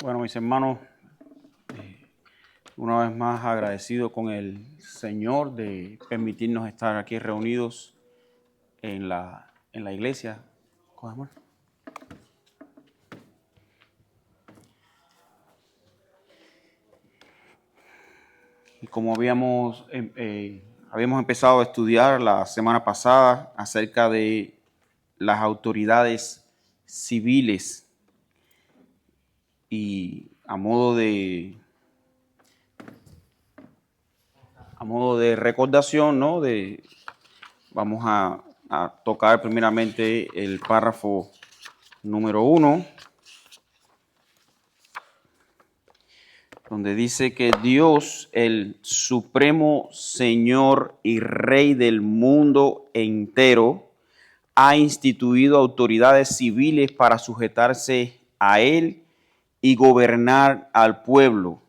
Bueno, mis hermanos, una vez más agradecido con el Señor de permitirnos estar aquí reunidos en la iglesia. Coge, amor. Y como habíamos empezado a estudiar la semana pasada acerca de las autoridades civiles y a modo de recordación, ¿no? Vamos a tocar primeramente el párrafo número 1, donde dice que Dios, el supremo Señor y Rey del mundo entero, ha instituido autoridades civiles para sujetarse a Él y gobernar al pueblo,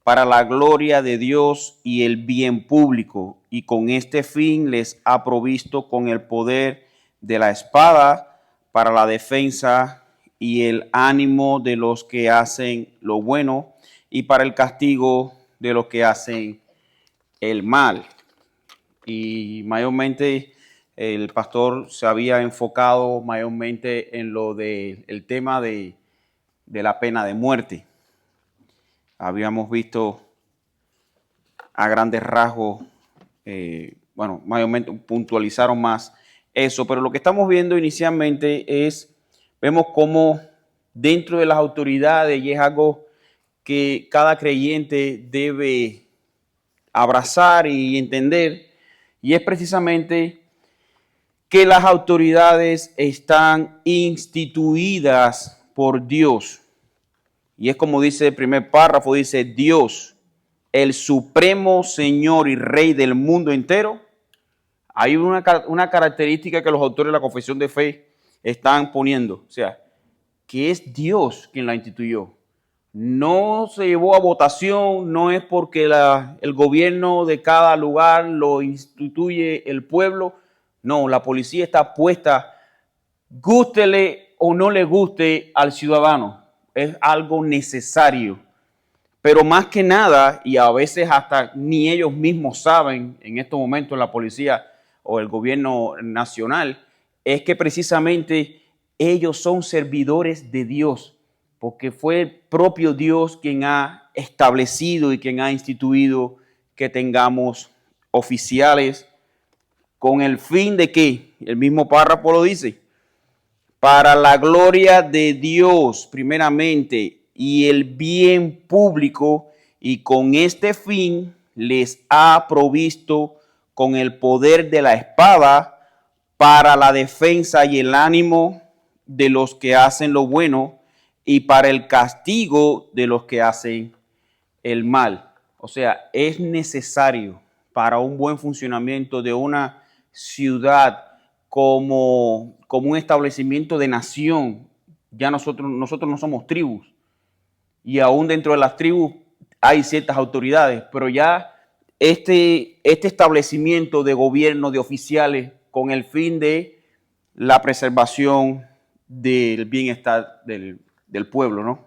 para la gloria de Dios y el bien público, y con este fin les ha provisto con el poder de la espada para la defensa y el ánimo de los que hacen lo bueno y para el castigo de los que hacen el mal. Y mayormente el pastor se había enfocado mayormente en lo del tema de la pena de muerte. Habíamos visto a grandes rasgos, mayormente puntualizaron más eso, pero lo que estamos viendo inicialmente vemos cómo dentro de las autoridades, y es algo que cada creyente debe abrazar y entender, y es precisamente que las autoridades están instituidas por Dios. Y es como dice el primer párrafo, dice Dios, el supremo Señor y Rey del mundo entero. Hay una característica que los autores de la Confesión de Fe están poniendo, o sea, que es Dios quien la instituyó. No se llevó a votación, no es porque el gobierno de cada lugar lo instituye el pueblo. No, la policía está puesta, gústele o no le guste al ciudadano. Es algo necesario. Pero más que nada, y a veces hasta ni ellos mismos saben en estos momentos la policía o el gobierno nacional, es que precisamente ellos son servidores de Dios, porque fue el propio Dios quien ha establecido y quien ha instituido que tengamos oficiales con el fin de que, el mismo párrafo lo dice, para la gloria de Dios primeramente y el bien público, y con este fin les ha provisto con el poder de la espada para la defensa y el ánimo de los que hacen lo bueno y para el castigo de los que hacen el mal. O sea, es necesario para un buen funcionamiento de una ciudad como un establecimiento de nación. Ya nosotros no somos tribus, y aún dentro de las tribus hay ciertas autoridades, pero ya este establecimiento de gobierno, de oficiales, con el fin de la preservación del bienestar del pueblo, ¿no?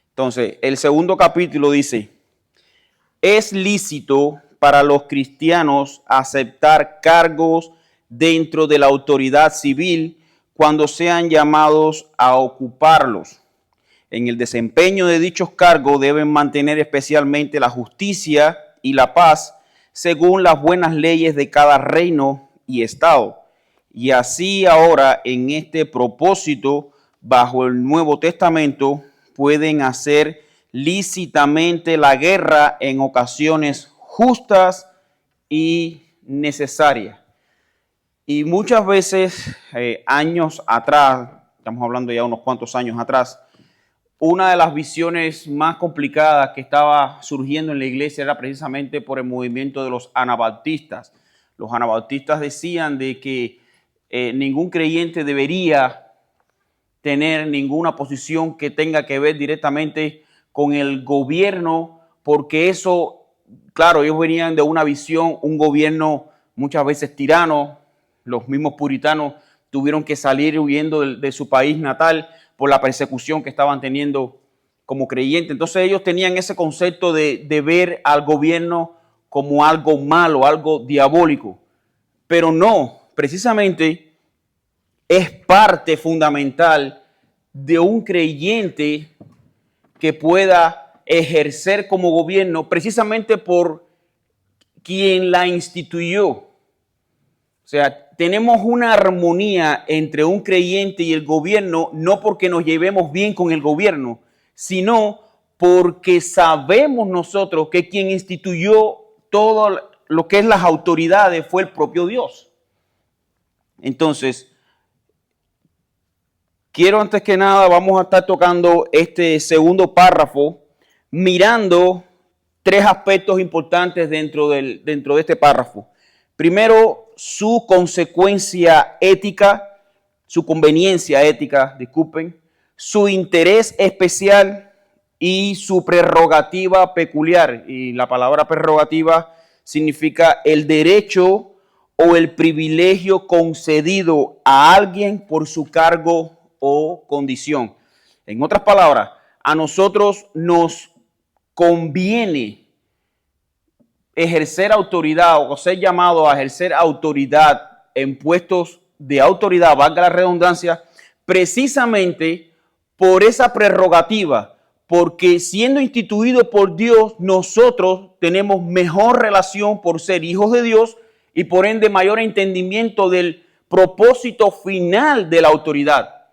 Entonces, el segundo capítulo dice, es lícito para los cristianos aceptar cargos dentro de la autoridad civil cuando sean llamados a ocuparlos. En el desempeño de dichos cargos deben mantener especialmente la justicia y la paz según las buenas leyes de cada reino y estado. Y así ahora en este propósito, bajo el Nuevo Testamento, pueden hacer lícitamente la guerra en ocasiones justas y necesarias. Y muchas veces, años atrás, estamos hablando ya unos cuantos años atrás, una de las visiones más complicadas que estaba surgiendo en la iglesia era precisamente por el movimiento de los anabautistas. Los anabautistas decían de que ningún creyente debería tener ninguna posición que tenga que ver directamente con el gobierno, porque eso, claro, ellos venían de una visión, un gobierno muchas veces tirano. Los mismos puritanos tuvieron que salir huyendo de su país natal por la persecución que estaban teniendo como creyentes. Entonces ellos tenían ese concepto de ver al gobierno como algo malo, algo diabólico. Pero no, precisamente es parte fundamental de un creyente que pueda ejercer como gobierno precisamente por quien la instituyó. O sea, tenemos una armonía entre un creyente y el gobierno, no porque nos llevemos bien con el gobierno, sino porque sabemos nosotros que quien instituyó todo lo que es las autoridades fue el propio Dios. Entonces, quiero antes que nada, vamos a estar tocando este segundo párrafo, mirando tres aspectos importantes dentro de este párrafo. Primero, su consecuencia ética, su conveniencia ética, disculpen, su interés especial y su prerrogativa peculiar. Y la palabra prerrogativa significa el derecho o el privilegio concedido a alguien por su cargo o condición. En otras palabras, a nosotros nos conviene ejercer autoridad o ser llamado a ejercer autoridad en puestos de autoridad, valga la redundancia, precisamente por esa prerrogativa, porque siendo instituido por Dios, nosotros tenemos mejor relación por ser hijos de Dios y por ende mayor entendimiento del propósito final de la autoridad.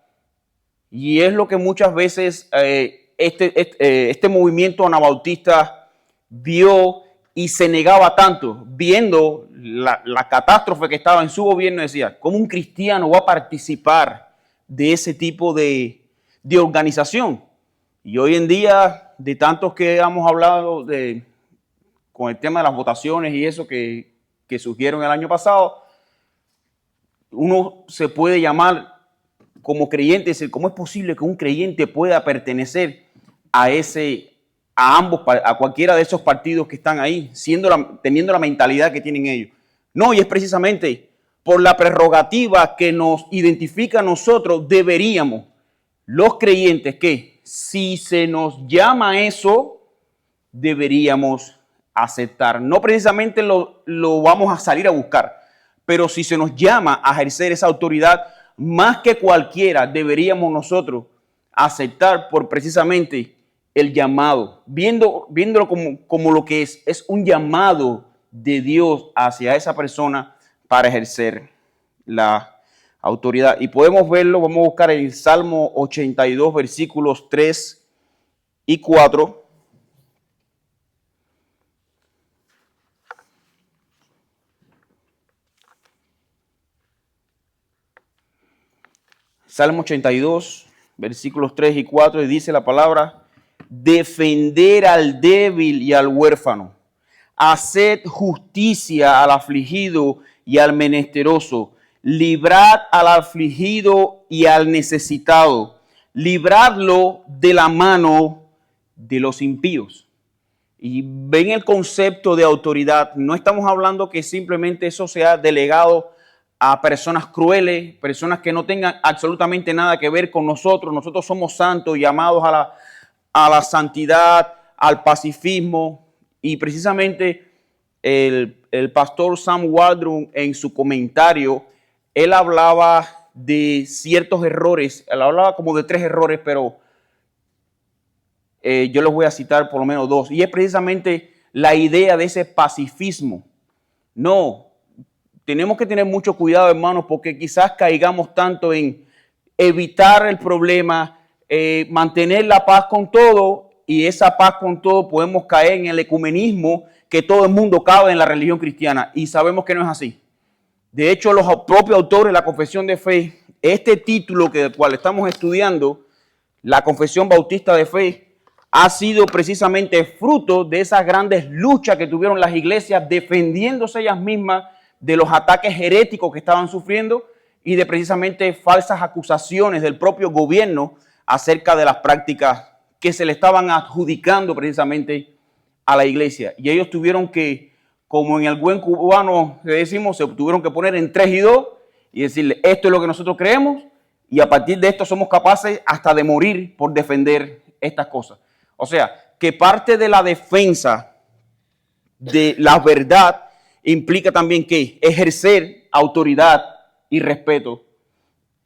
Y es lo que muchas veces este movimiento anabautista vio y se negaba tanto, viendo la catástrofe que estaba en su gobierno. Decía, ¿cómo un cristiano va a participar de ese tipo de organización? Y hoy en día, de tantos que hemos hablado con el tema de las votaciones y eso que surgieron el año pasado, uno se puede llamar como creyente, decir, ¿cómo es posible que un creyente pueda pertenecer a cualquiera de esos partidos que están ahí, teniendo la mentalidad que tienen ellos? No, y es precisamente por la prerrogativa que nos identifica a nosotros, deberíamos, los creyentes, que si se nos llama a eso, deberíamos aceptar. No precisamente lo vamos a salir a buscar, pero si se nos llama a ejercer esa autoridad, más que cualquiera deberíamos nosotros aceptar por precisamente el llamado, viéndolo como lo que es un llamado de Dios hacia esa persona para ejercer la autoridad. Y podemos verlo, vamos a buscar el Salmo 82, versículos 3 y 4. Salmo 82, versículos 3 y 4, y dice la palabra: defender al débil y al huérfano, haced justicia al afligido y al menesteroso, librad al afligido y al necesitado, libradlo de la mano de los impíos. Y ven el concepto de autoridad. No estamos hablando que simplemente eso sea delegado a personas crueles, personas que no tengan absolutamente nada que ver con nosotros. Nosotros somos santos, llamados a la santidad, al pacifismo. Y precisamente el pastor Sam Waldron, en su comentario, él hablaba de ciertos errores. Él hablaba como de 3 errores, pero yo les voy a citar por lo menos 2. Y es precisamente la idea de ese pacifismo. No, tenemos que tener mucho cuidado, hermanos, porque quizás caigamos tanto en evitar el problema, mantener la paz con todo, y esa paz con todo podemos caer en el ecumenismo, que todo el mundo cabe en la religión cristiana, y sabemos que no es así. De hecho, los propios autores de la Confesión de Fe, este título del cual estamos estudiando, la Confesión Bautista de Fe, ha sido precisamente fruto de esas grandes luchas que tuvieron las iglesias defendiéndose ellas mismas de los ataques heréticos que estaban sufriendo y de precisamente falsas acusaciones del propio gobierno acerca de las prácticas que se le estaban adjudicando precisamente a la iglesia. Y ellos tuvieron que, como en el buen cubano que decimos, se tuvieron que poner en 3 y 2 y decirle, esto es lo que nosotros creemos, y a partir de esto somos capaces hasta de morir por defender estas cosas. O sea, que parte de la defensa de la verdad implica también que ejercer autoridad y respeto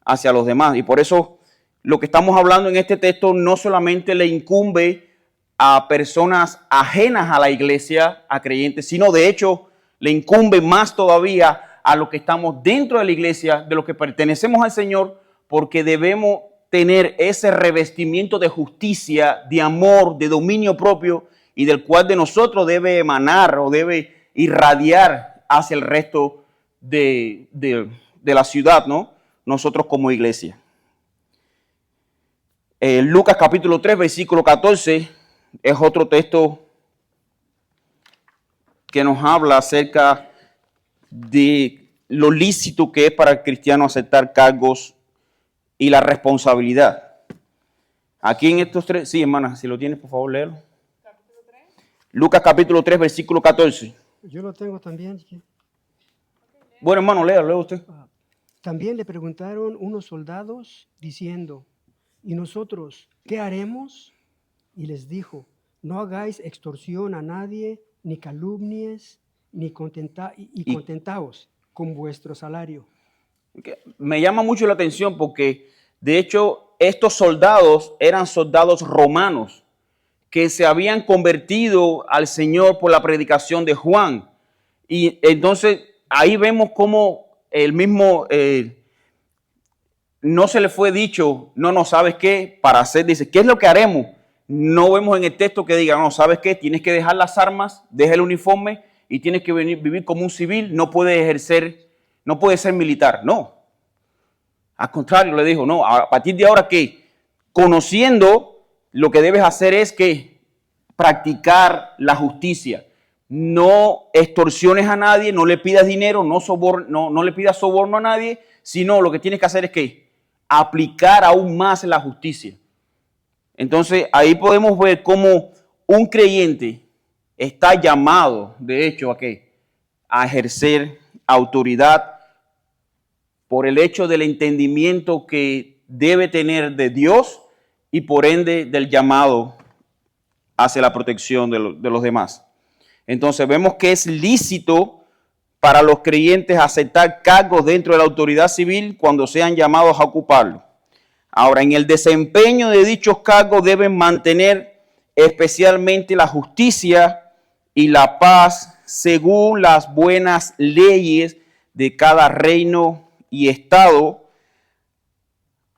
hacia los demás. Y por eso lo que estamos hablando en este texto no solamente le incumbe a personas ajenas a la iglesia, a creyentes, sino de hecho le incumbe más todavía a los que estamos dentro de la iglesia, de los que pertenecemos al Señor, porque debemos tener ese revestimiento de justicia, de amor, de dominio propio, y del cual de nosotros debe emanar o debe irradiar hacia el resto de la ciudad, ¿no? Nosotros como iglesia. Lucas capítulo 3, versículo 14, es otro texto que nos habla acerca de lo lícito que es para el cristiano aceptar cargos y la responsabilidad. Aquí en estos tres, sí, hermana, si lo tienes, por favor, léelo. ¿Capítulo 3? Lucas capítulo 3, versículo 14. Yo lo tengo también. Bueno, hermano, léalo usted. También le preguntaron unos soldados diciendo, ¿y nosotros qué haremos? Y les dijo, no hagáis extorsión a nadie, ni calumnies, ni contentaos con vuestro salario. Me llama mucho la atención porque, de hecho, estos soldados eran soldados romanos que se habían convertido al Señor por la predicación de Juan. Y entonces ahí vemos cómo el mismo, no se le fue dicho, no, ¿sabes qué? Para hacer, dice, ¿qué es lo que haremos? No vemos en el texto que diga, no, ¿sabes qué? Tienes que dejar las armas, deja el uniforme y tienes que vivir como un civil, no puedes ejercer, no puedes ser militar, no. Al contrario, le dijo, no, a partir de ahora que conociendo, lo que debes hacer es que practicar la justicia. No extorsiones a nadie, no le pidas dinero, no le pidas soborno a nadie, sino lo que tienes que hacer es que aplicar aún más la justicia. Entonces ahí podemos ver cómo un creyente está llamado, de hecho, ¿a qué? A ejercer autoridad por el hecho del entendimiento que debe tener de Dios y por ende del llamado hacia la protección de los demás. Entonces vemos que es lícito para los creyentes aceptar cargos dentro de la autoridad civil cuando sean llamados a ocuparlo. Ahora, en el desempeño de dichos cargos deben mantener especialmente la justicia y la paz según las buenas leyes de cada reino y estado.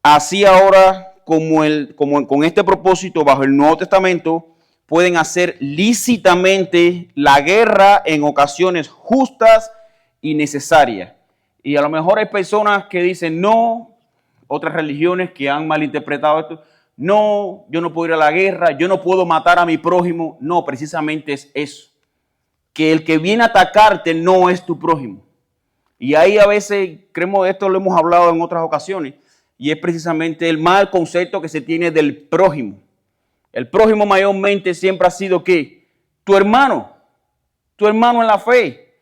Así ahora, con este propósito bajo el Nuevo Testamento, pueden hacer lícitamente la guerra en ocasiones justas y necesarias. Y a lo mejor hay personas que dicen no, otras religiones que han malinterpretado esto. No, yo no puedo ir a la guerra, yo no puedo matar a mi prójimo. No, precisamente es eso. Que el que viene a atacarte no es tu prójimo. Y ahí a veces, creemos, esto lo hemos hablado en otras ocasiones, y es precisamente el mal concepto que se tiene del prójimo. El prójimo mayormente siempre ha sido ¿qué? Tu hermano en la fe.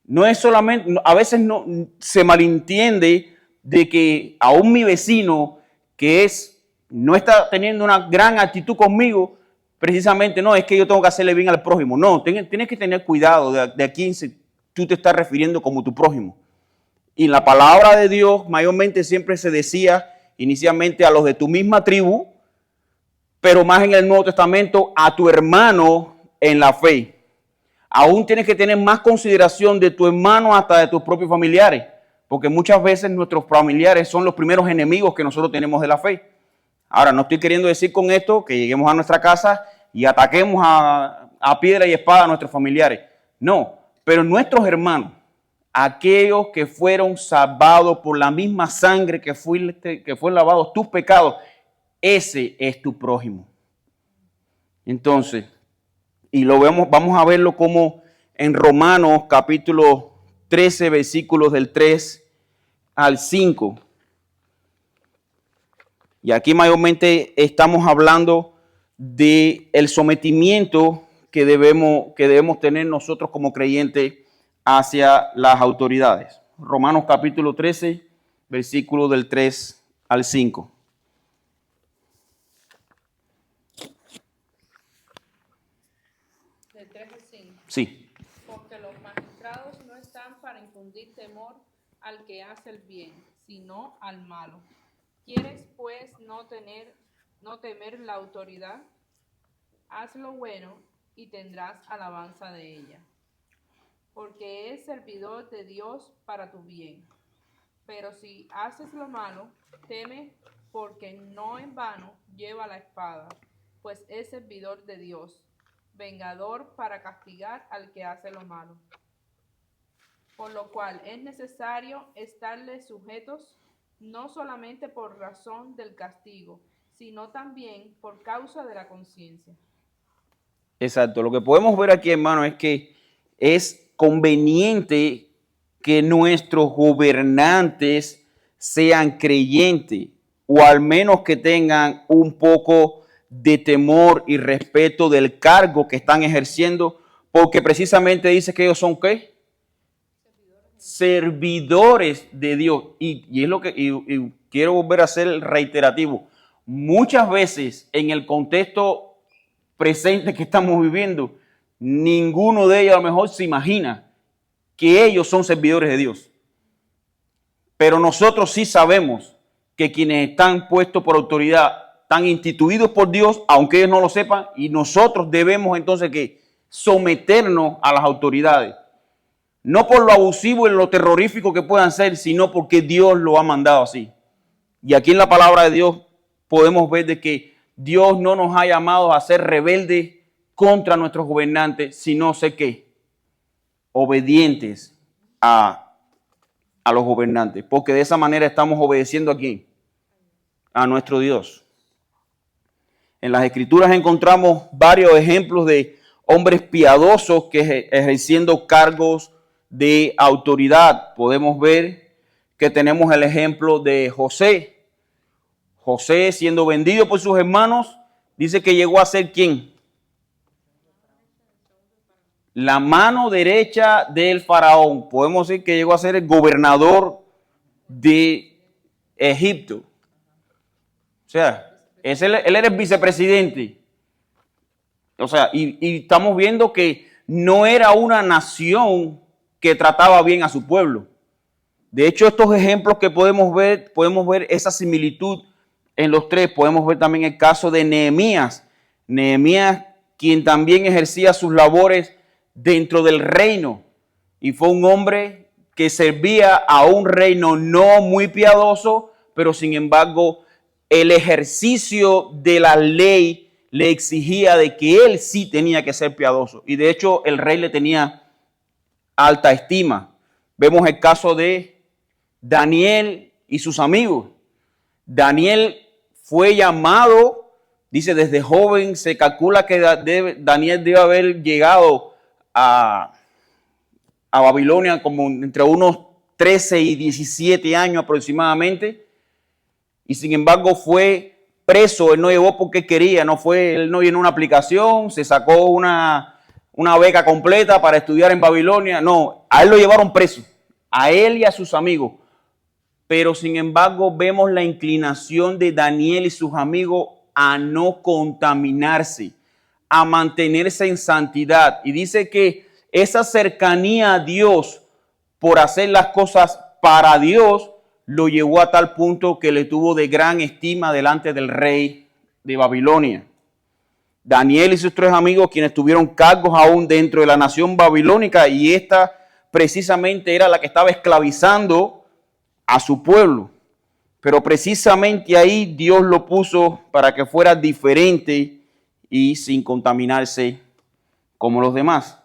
No es solamente, a veces no se malentiende de que aún mi vecino que no está teniendo una gran actitud conmigo, precisamente no, es que yo tengo que hacerle bien al prójimo. No, tienes que tener cuidado de a quién tú te estás refiriendo como tu prójimo. Y en la palabra de Dios mayormente siempre se decía inicialmente a los de tu misma tribu, pero más en el Nuevo Testamento a tu hermano en la fe. Aún tienes que tener más consideración de tu hermano hasta de tus propios familiares, porque muchas veces nuestros familiares son los primeros enemigos que nosotros tenemos de la fe. Ahora, no estoy queriendo decir con esto que lleguemos a nuestra casa y ataquemos a piedra y espada a nuestros familiares. No, pero nuestros hermanos, aquellos que fueron salvados por la misma sangre que fueron lavados tus pecados, ese es tu prójimo. Entonces, y vamos a verlo como en Romanos capítulo 13, versículos del 3 al 5. Y aquí mayormente estamos hablando del sometimiento que debemos tener nosotros como creyentes hacia las autoridades. Romanos capítulo 13, versículos del 3 al 5. Sí. Porque los magistrados no están para infundir temor al que hace el bien, sino al malo. ¿Quieres, pues, no temer la autoridad? Haz lo bueno y tendrás alabanza de ella, porque es servidor de Dios para tu bien. Pero si haces lo malo, teme, porque no en vano lleva la espada, pues es servidor de Dios, vengador para castigar al que hace lo malo. Por lo cual es necesario estarles sujetos, no solamente por razón del castigo, sino también por causa de la conciencia. Exacto. Lo que podemos ver aquí, hermano, es que es conveniente que nuestros gobernantes sean creyentes, o al menos que tengan un poco de temor y respeto del cargo que están ejerciendo, porque precisamente dice que ellos son ¿qué? Servidores de Dios. Y es lo que y quiero volver a ser reiterativo. Muchas veces en el contexto presente que estamos viviendo, ninguno de ellos a lo mejor se imagina que ellos son servidores de Dios. Pero nosotros sí sabemos que quienes están puestos por autoridad están instituidos por Dios, aunque ellos no lo sepan, y nosotros debemos entonces que someternos a las autoridades. No por lo abusivo y lo terrorífico que puedan ser, sino porque Dios lo ha mandado así. Y aquí en la palabra de Dios podemos ver de que Dios no nos ha llamado a ser rebeldes contra nuestros gobernantes, sino sé que obedientes a los gobernantes, porque de esa manera estamos obedeciendo aquí a nuestro Dios. En las Escrituras encontramos varios ejemplos de hombres piadosos que ejerciendo cargos de autoridad. Podemos ver que tenemos el ejemplo de José. José, siendo vendido por sus hermanos, dice que llegó a ser ¿quién? La mano derecha del faraón. Podemos decir que llegó a ser el gobernador de Egipto. O sea, él era el vicepresidente. O sea, y estamos viendo que no era una nación que trataba bien a su pueblo. De hecho, estos ejemplos que podemos ver esa similitud en los tres. Podemos ver también el caso de Nehemías. Nehemías, quien también ejercía sus labores dentro del reino. Y fue un hombre que servía a un reino no muy piadoso, pero sin embargo, el ejercicio de la ley le exigía de que él sí tenía que ser piadoso. Y de hecho, el rey le tenía alta estima. Vemos el caso de Daniel y sus amigos. Daniel fue llamado, dice, desde joven, se calcula que Daniel debe haber llegado a Babilonia como entre unos 13 y 17 años aproximadamente, y sin embargo fue preso. Él no llegó porque quería, él no llenó una aplicación, se sacó una beca completa para estudiar en Babilonia, no, a él lo llevaron preso, a él y a sus amigos. Pero sin embargo vemos la inclinación de Daniel y sus amigos a no contaminarse, a mantenerse en santidad. Y dice que esa cercanía a Dios por hacer las cosas para Dios lo llevó a tal punto que le tuvo de gran estima delante del rey de Babilonia. Daniel y sus tres amigos, quienes tuvieron cargos aún dentro de la nación babilónica, y esta precisamente era la que estaba esclavizando a su pueblo. Pero precisamente ahí Dios lo puso para que fuera diferente y sin contaminarse como los demás.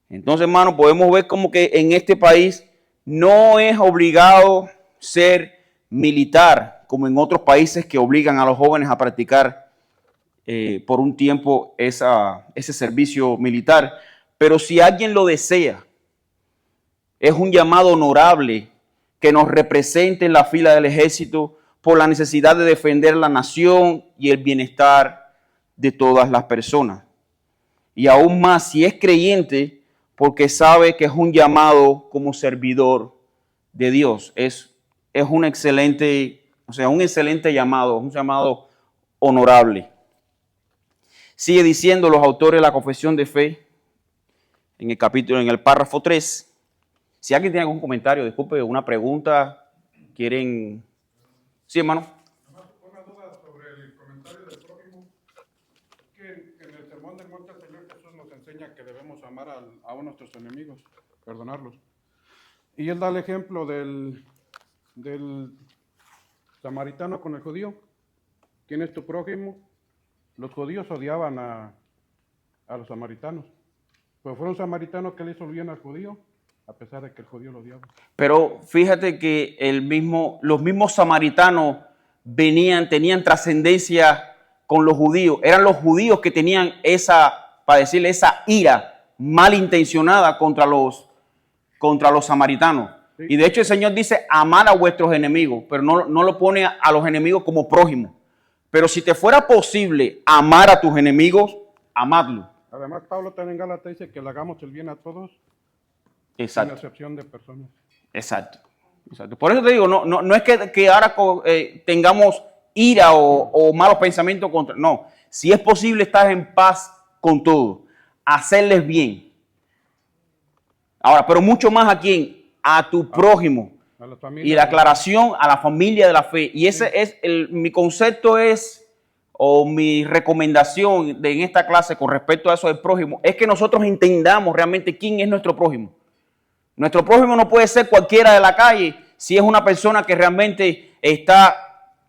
Entonces, hermano, podemos ver como que en este país no es obligado ser militar, como en otros países que obligan a los jóvenes a practicar por un tiempo ese servicio militar. Pero si alguien lo desea, es un llamado honorable que nos represente en la fila del ejército por la necesidad de defender la nación y el bienestar de todas las personas. Y aún más si es creyente, porque sabe que es un llamado como servidor de Dios. Es un excelente llamado, un llamado honorable. Sigue diciendo los autores de la confesión de fe en el capítulo, en el párrafo 3. Si alguien tiene algún comentario, disculpe, una pregunta, quieren... Sí, hermano. Una duda sobre el comentario del prójimo. Que en el Sermón del Monte el Señor Jesús nos enseña que debemos amar a nuestros enemigos, perdonarlos. Y él da el ejemplo del samaritano con el judío. ¿Quién es tu prójimo? Los judíos odiaban a los samaritanos. Pero fue un samaritano que le hizo bien al judío, a pesar de que el judío lo odiaba. Pero fíjate que los mismos samaritanos tenían trascendencia con los judíos. Eran los judíos que tenían para decirle, esa ira malintencionada contra los samaritanos. Sí. Y de hecho el Señor dice, amar a vuestros enemigos, pero no lo pone a los enemigos como prójimos. Pero si te fuera posible amar a tus enemigos, amadlos. Además, Pablo también en Gálatas dice que le hagamos el bien a todos, exacto, sin excepción de personas. Exacto. Por eso te digo, no es que ahora tengamos ira o malos pensamientos contra... No, si es posible estar en paz con todo, hacerles bien. Ahora, pero mucho más a quién, a tu prójimo. A la familia, y la aclaración a la familia de la fe. Y ese es mi concepto o mi recomendación en esta clase con respecto a eso del prójimo, es que nosotros entendamos realmente quién es nuestro prójimo. Nuestro prójimo no puede ser cualquiera de la calle si es una persona que realmente está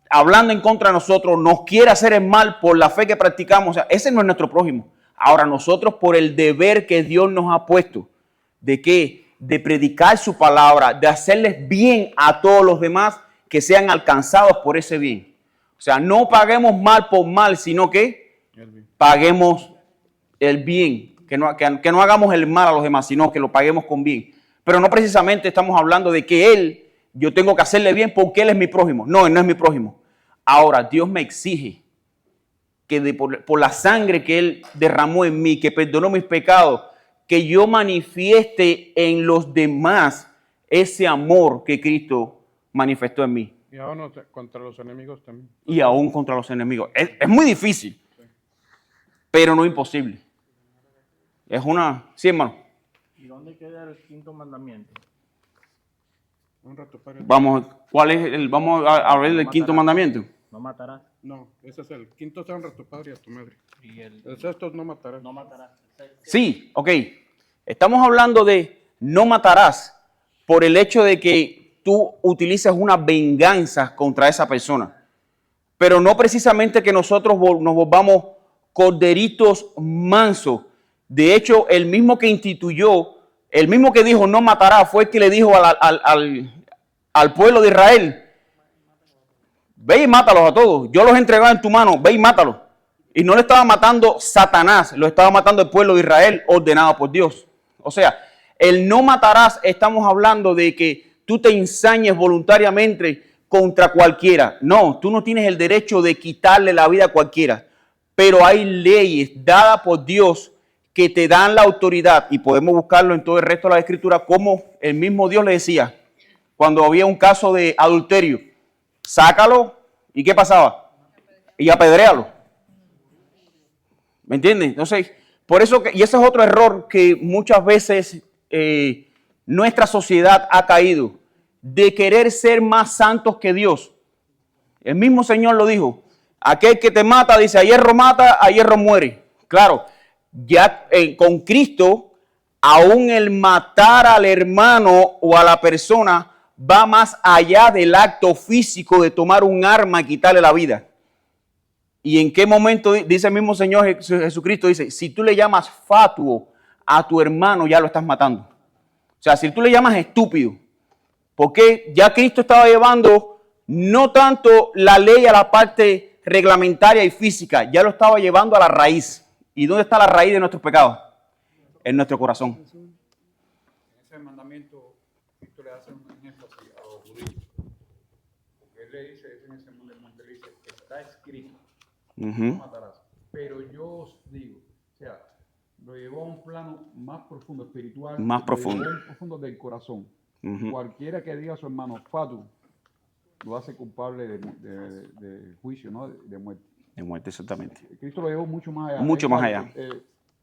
hablando en contra de nosotros, nos quiere hacer el mal por la fe que practicamos. O sea, ese no es nuestro prójimo. Ahora nosotros, por el deber que Dios nos ha puesto, ¿de qué? De predicar su palabra, de hacerles bien a todos los demás que sean alcanzados por ese bien. O sea, no paguemos mal por mal, sino que paguemos el bien. Que no hagamos el mal a los demás, sino que lo paguemos con bien. Pero no precisamente estamos hablando de que yo tengo que hacerle bien porque él es mi prójimo. No, él no es mi prójimo. Ahora, Dios me exige que por la sangre que él derramó en mí, que perdonó mis pecados, que yo manifieste en los demás ese amor que Cristo manifestó en mí. Y aún contra los enemigos también. Y aún contra los enemigos. Es muy difícil, sí, pero no imposible. Es una... Sí, hermano. ¿Y dónde queda el quinto mandamiento? Vamos a ver el quinto mandamiento. No matarás. No, ese es el quinto, es honra a tu padre y a tu madre. Y el sexto es no matarás. No matarás. Sí, ok. Estamos hablando de no matarás por el hecho de que tú utilices una venganza contra esa persona. Pero no precisamente que nosotros nos volvamos corderitos mansos. De hecho, el mismo que instituyó, el mismo que dijo no matará, fue el que le dijo al pueblo de Israel, ve y mátalos a todos. Yo los he entregado en tu mano, ve y mátalos. Y no le estaba matando Satanás, lo estaba matando el pueblo de Israel ordenado por Dios. O sea, el no matarás, estamos hablando de que tú te ensañes voluntariamente contra cualquiera. No, tú no tienes el derecho de quitarle la vida a cualquiera. Pero hay leyes dadas por Dios que te dan la autoridad, y podemos buscarlo en todo el resto de la Escritura, como el mismo Dios le decía, cuando había un caso de adulterio, sácalo, ¿y qué pasaba? Y apedréalo. ¿Me entiendes? Entonces, por eso, y ese es otro error que muchas veces nuestra sociedad ha caído, de querer ser más santos que Dios. El mismo Señor lo dijo, aquel que te mata, dice, a hierro muere. Claro, ya con Cristo, aún el matar al hermano o a la persona va más allá del acto físico de tomar un arma y quitarle la vida. ¿Y en qué momento dice el mismo Señor Jesucristo? Dice, si tú le llamas fatuo a tu hermano, ya lo estás matando. O sea, si tú le llamas estúpido, porque ya Cristo estaba llevando no tanto la ley a la parte reglamentaria y física, ya lo estaba llevando a la raíz. ¿Y dónde está la raíz de nuestros pecados? En nuestro corazón. En ese mandamiento, Cristo le hace un énfasis a los judíos. Porque él le dice, en ese mandamiento, le dice, está escrito, no matarás. Pero yo os digo, o sea, lo llevó a un plano más profundo, espiritual. Más profundo. Lo llevó a un profundo del corazón. Cualquiera que diga a su hermano, fatu, lo hace culpable de juicio, ¿no? De muerte. De muerte, exactamente. Cristo lo llevó mucho más allá. Mucho más allá.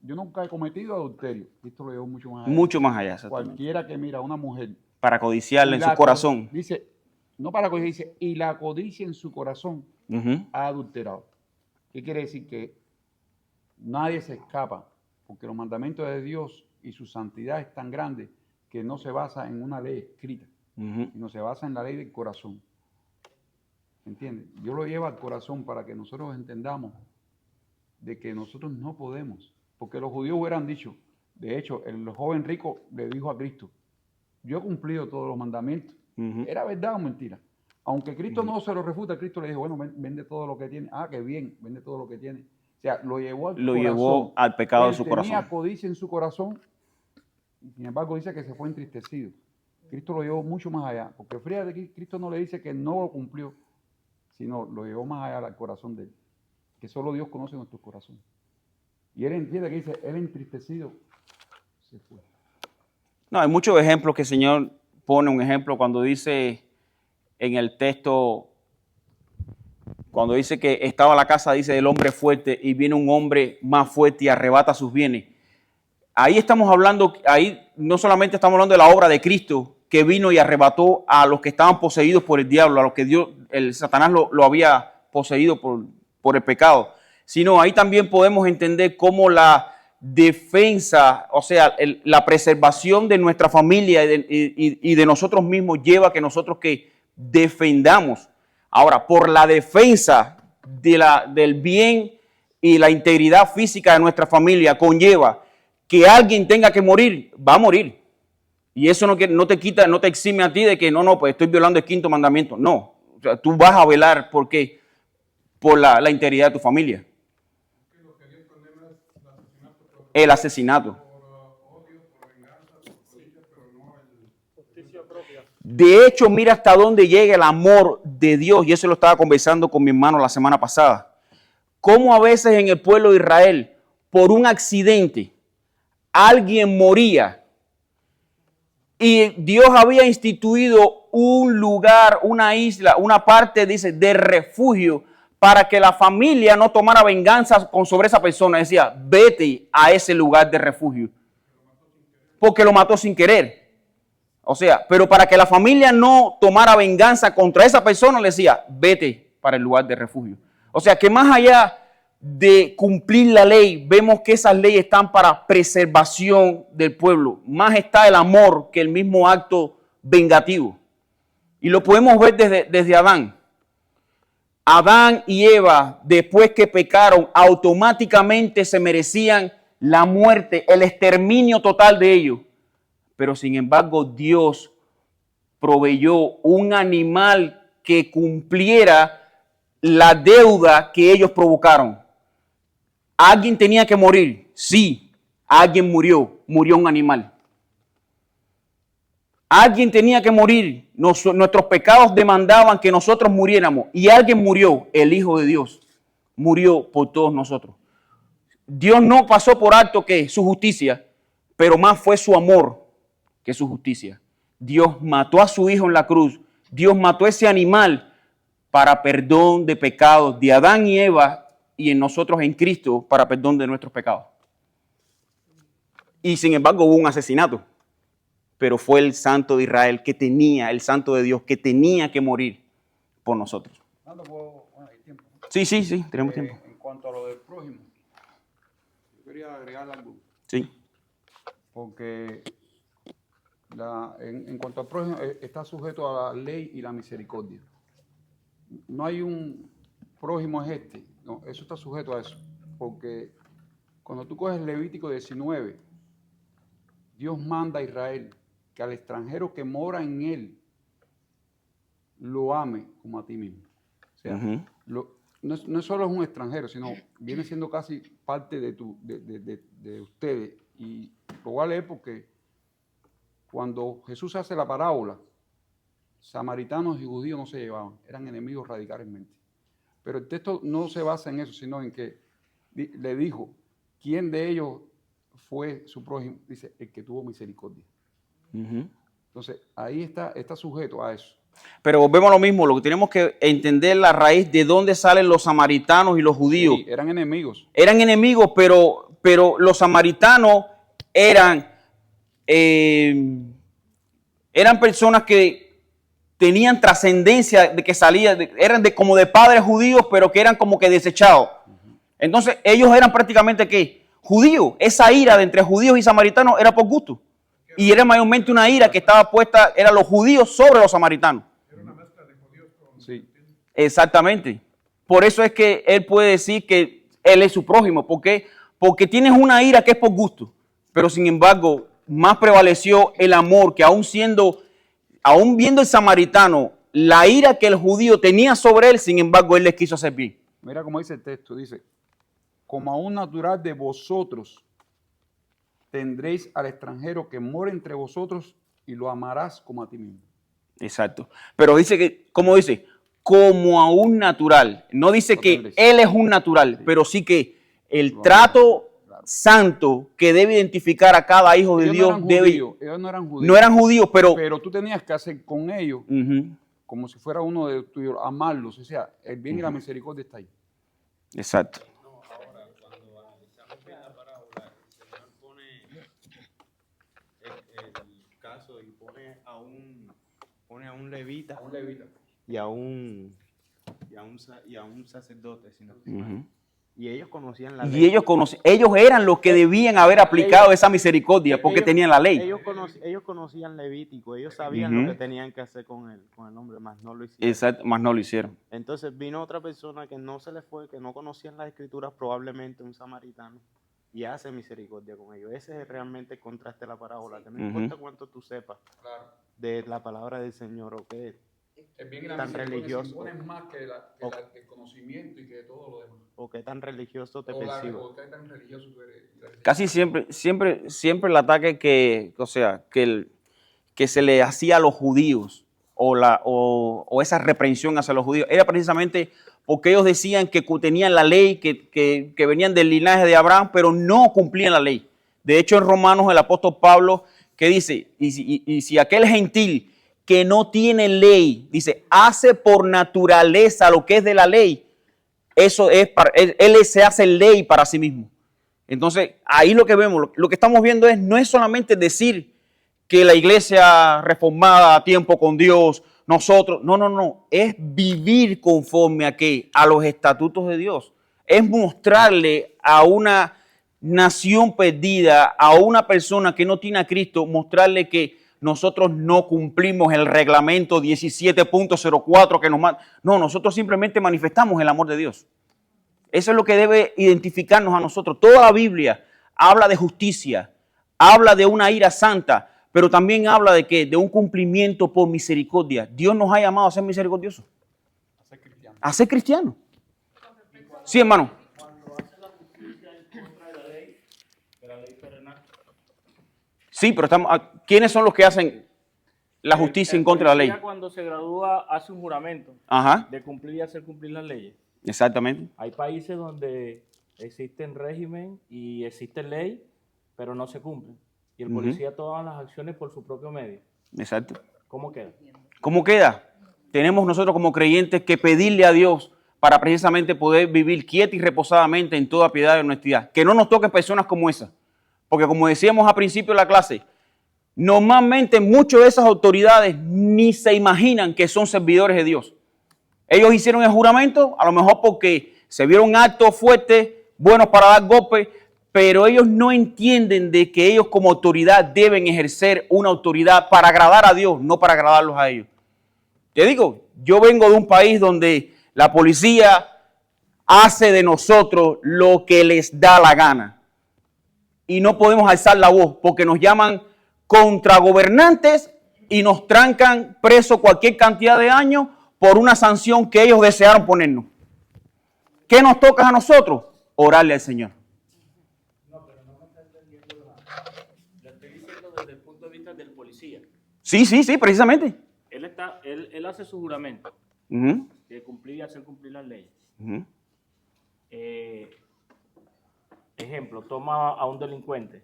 yo nunca he cometido adulterio. Cristo lo llevó mucho más allá. Mucho más allá, exactamente. Cualquiera que mira a una mujer Para codiciarla en su la corazón. dice, no para codicia, dice, y la codicia en su corazón Ujú. ha adulterado. ¿Qué quiere decir? Que nadie se escapa, porque los mandamientos de Dios y su santidad es tan grande que no se basa en una ley escrita, Ujú. sino se basa en la ley del corazón. ¿Entiendes? Dios lo lleva al corazón para que nosotros entendamos de que nosotros no podemos, porque los judíos hubieran dicho, de hecho, el joven rico le dijo a Cristo, yo he cumplido todos los mandamientos. Ujú. ¿Era verdad o mentira? Aunque Cristo no se lo refuta, Cristo le dijo, bueno, vende todo lo que tiene. Ah, qué bien, vende todo lo que tiene. O sea, lo llevó al Lo corazón. llevó al pecado de Él su tenía corazón. codicia en su corazón, y sin embargo dice que se fue entristecido. Cristo lo llevó mucho más allá, porque fíjate que Cristo no le dice que no lo cumplió, sino lo llevó más allá al corazón de él, que solo Dios conoce nuestro corazón. Y él entiende que dice, él entristecido se fue. No, hay muchos ejemplos que el Señor pone. Un ejemplo cuando dice en el texto, cuando dice que estaba la casa, dice, el hombre fuerte, y viene un hombre más fuerte y arrebata sus bienes. Ahí estamos hablando, ahí no solamente estamos hablando de la obra de Cristo, que vino y arrebató a los que estaban poseídos por el diablo, a los que Dios, el Satanás lo había poseído por el pecado, sino ahí también podemos entender cómo la defensa, o sea, la preservación de nuestra familia y de nosotros mismos lleva a que nosotros que defendamos. Ahora, por la defensa del bien y la integridad física de nuestra familia conlleva que alguien tenga que morir, va a morir. Y eso no te quita, no te exime a ti de que no, pues estoy violando el quinto mandamiento. No, o sea, tú vas a velar porque por la integridad de tu familia. El asesinato. De hecho, mira hasta dónde llega el amor de Dios. Y eso lo estaba conversando con mi hermano la semana pasada. Cómo a veces en el pueblo de Israel, por un accidente, alguien moría. Y Dios había instituido un lugar, una isla, una parte, dice, de refugio para que la familia no tomara venganza sobre esa persona. Decía, vete a ese lugar de refugio. Porque lo mató sin querer. O sea, pero para que la familia no tomara venganza contra esa persona, le decía, vete para el lugar de refugio. O sea, que más allá de cumplir la ley, vemos que esas leyes están para preservación del pueblo. Más está el amor que el mismo acto vengativo. Y lo podemos ver desde Adán. Adán y Eva, después que pecaron, automáticamente se merecían la muerte, el exterminio total de ellos. Pero sin embargo, Dios proveyó un animal que cumpliera la deuda que ellos provocaron. ¿Alguien tenía que morir? Sí, alguien murió un animal. Alguien tenía que morir. Nuestros pecados demandaban que nosotros muriéramos y alguien murió, el Hijo de Dios. Murió por todos nosotros. Dios no pasó por alto que su justicia, pero más fue su amor que su justicia. Dios mató a su Hijo en la cruz. Dios mató a ese animal para perdón de pecados de Adán y Eva y en nosotros en Cristo para perdón de nuestros pecados. Y sin embargo hubo un asesinato. Pero fue el Santo de Israel que tenía, el Santo de Dios que tenía que morir por nosotros. Hay tiempo. Sí, tenemos tiempo. En cuanto a lo del prójimo, yo quería agregar algo. Sí. Porque en cuanto al prójimo, está sujeto a la ley y la misericordia. No hay un prójimo es este, no, eso está sujeto a eso. Porque cuando tú coges Levítico 19, Dios manda a Israel que al extranjero que mora en él lo ame como a ti mismo. O sea, no solo es un extranjero, sino viene siendo casi parte de ustedes. Y lo voy a leer porque cuando Jesús hace la parábola, samaritanos y judíos no se llevaban, eran enemigos radicalmente. Pero el texto no se basa en eso, sino en que le dijo, ¿quién de ellos fue su prójimo? Dice, el que tuvo misericordia. Entonces, ahí está sujeto a eso. Pero volvemos a lo mismo, lo que tenemos que entender la raíz de dónde salen los samaritanos y los judíos. Sí, eran enemigos. Eran enemigos, pero pero los samaritanos eran, eran personas que tenían trascendencia, de que salían, eran como de padres judíos, pero que eran como que desechados. Entonces ellos eran prácticamente ¿qué? Judíos. Esa ira de entre judíos y samaritanos era por gusto. Y era mayormente una ira que estaba puesta, eran los judíos sobre los samaritanos. Sí. Exactamente. Por eso es que él puede decir que él es su prójimo. ¿Por qué? Porque tienes una ira que es por gusto. Pero sin embargo, más prevaleció el amor que aún viendo el samaritano, la ira que el judío tenía sobre él, sin embargo, él les quiso hacer bien. Mira cómo dice el texto, dice, como a un natural de vosotros tendréis al extranjero que mora entre vosotros y lo amarás como a ti mismo. Exacto. Pero dice que, ¿cómo dice? Como a un natural. No dice que él es un natural, pero sí que el trato santo que debe identificar a cada hijo de Dios debe... Ellos no eran judíos. No eran judíos, pero... Pero tú tenías que hacer con ellos como si fuera uno de tuyos, amarlos. O sea, el bien y la misericordia está ahí. Exacto. Ahora, cuando analizamos bien la parábola, el Señor pone el caso y pone a un levita, y a un sacerdote, si no estoy mal. Y ellos conocían la ley. Y ellos eran los que debían haber aplicado esa misericordia porque tenían la ley. Ellos conocían Levítico, ellos sabían lo que tenían que hacer con el hombre, más no lo hicieron. Exacto, más no lo hicieron. Entonces vino otra persona que no se le fue, que no conocían las escrituras, probablemente un samaritano, y hace misericordia con ellos. Ese es realmente el contraste de la parábola, que no importa cuánto tú sepas de la palabra del Señor o que El bien y la tan misericordia religioso se imponen más que el conocimiento y que todo lo demás. o qué tan religioso te O perciba. qué tan religioso tú eres. Casi siempre el ataque que se le hacía a los judíos o esa reprensión hacia los judíos era precisamente porque ellos decían que tenían la ley, que venían del linaje de Abraham, pero no cumplían la ley. De hecho, en Romanos el apóstol Pablo que dice, y si aquel gentil que no tiene ley, dice, hace por naturaleza lo que es de la ley, eso es él se hace ley para sí mismo. Entonces, ahí lo que vemos, lo que estamos viendo no es solamente decir que la iglesia reformada a tiempo con Dios, nosotros, no, es vivir conforme a los estatutos de Dios. Es mostrarle a una nación perdida, a una persona que no tiene a Cristo, mostrarle que nosotros no cumplimos el reglamento 17.04 que nos manda. No, nosotros simplemente manifestamos el amor de Dios. Eso es lo que debe identificarnos a nosotros. Toda la Biblia habla de justicia, habla de una ira santa, pero también habla de ¿qué? De un cumplimiento por misericordia. Dios nos ha llamado a ser misericordiosos. A ser cristianos. Sí, hermano. Cuando hace la justicia en contra de la ley terrenal. Sí, pero ¿quiénes son los que hacen la justicia en contra de la ley? Cuando se gradúa hace un juramento de cumplir y hacer cumplir las leyes. Exactamente. Hay países donde existen régimen y existe ley, pero no se cumplen. Y el policía toma las acciones por su propio medio. Exacto. ¿Cómo queda? ¿Cómo queda? Tenemos nosotros como creyentes que pedirle a Dios para precisamente poder vivir quieta y reposadamente en toda piedad y honestidad. Que no nos toquen personas como esas. Porque como decíamos al principio de la clase, normalmente muchas de esas autoridades ni se imaginan que son servidores de Dios. Ellos hicieron el juramento, a lo mejor porque se vieron actos fuertes, buenos para dar golpes, pero ellos no entienden de que ellos como autoridad deben ejercer una autoridad para agradar a Dios, no para agradarlos a ellos. Te digo, yo vengo de un país donde la policía hace de nosotros lo que les da la gana. Y no podemos alzar la voz porque nos llaman contragobernantes y nos trancan preso cualquier cantidad de años por una sanción que ellos desearon ponernos. ¿Qué nos toca a nosotros? Orarle al Señor. No, pero no me está entendiendo lo estoy diciendo desde el punto de vista del policía. Sí, precisamente. Él hace su juramento de cumplir y hacer cumplir las leyes. Ejemplo, toma a un delincuente,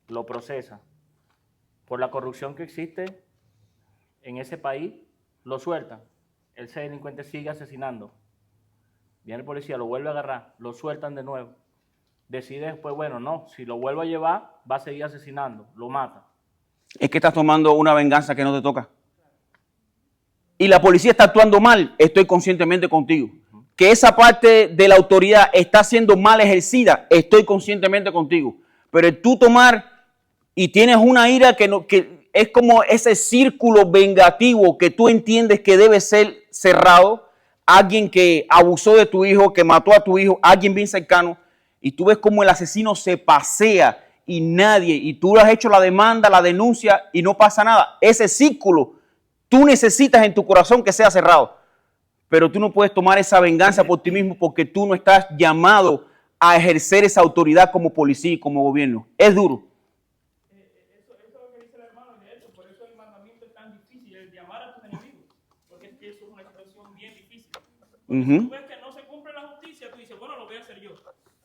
lo procesa. Por la corrupción que existe en ese país, lo sueltan. Ese delincuente sigue asesinando. Viene el policía, lo vuelve a agarrar, lo sueltan de nuevo. decide después, bueno, no, si lo vuelvo a llevar, va a seguir asesinando, lo mata. Es que estás tomando una venganza que no te toca. Y la policía está actuando mal, estoy conscientemente contigo. Que esa parte de la autoridad está siendo mal ejercida, estoy conscientemente contigo. Pero el tú tomar y tienes una ira que es como ese círculo vengativo que tú entiendes que debe ser cerrado, alguien que abusó de tu hijo, que mató a tu hijo, alguien bien cercano, y tú ves como el asesino se pasea y tú has hecho la demanda, la denuncia y no pasa nada. Ese círculo tú necesitas en tu corazón que sea cerrado, pero tú no puedes tomar esa venganza por ti mismo porque tú no estás llamado a ejercer esa autoridad como policía y como gobierno. Es duro. Eso es lo que dice el hermano, de hecho, por eso el mandamiento es tan difícil, el de amar a tus enemigos, porque es que eso es una situación bien difícil. Si tú ves que no se cumple la justicia, tú dices, bueno, lo voy a hacer yo,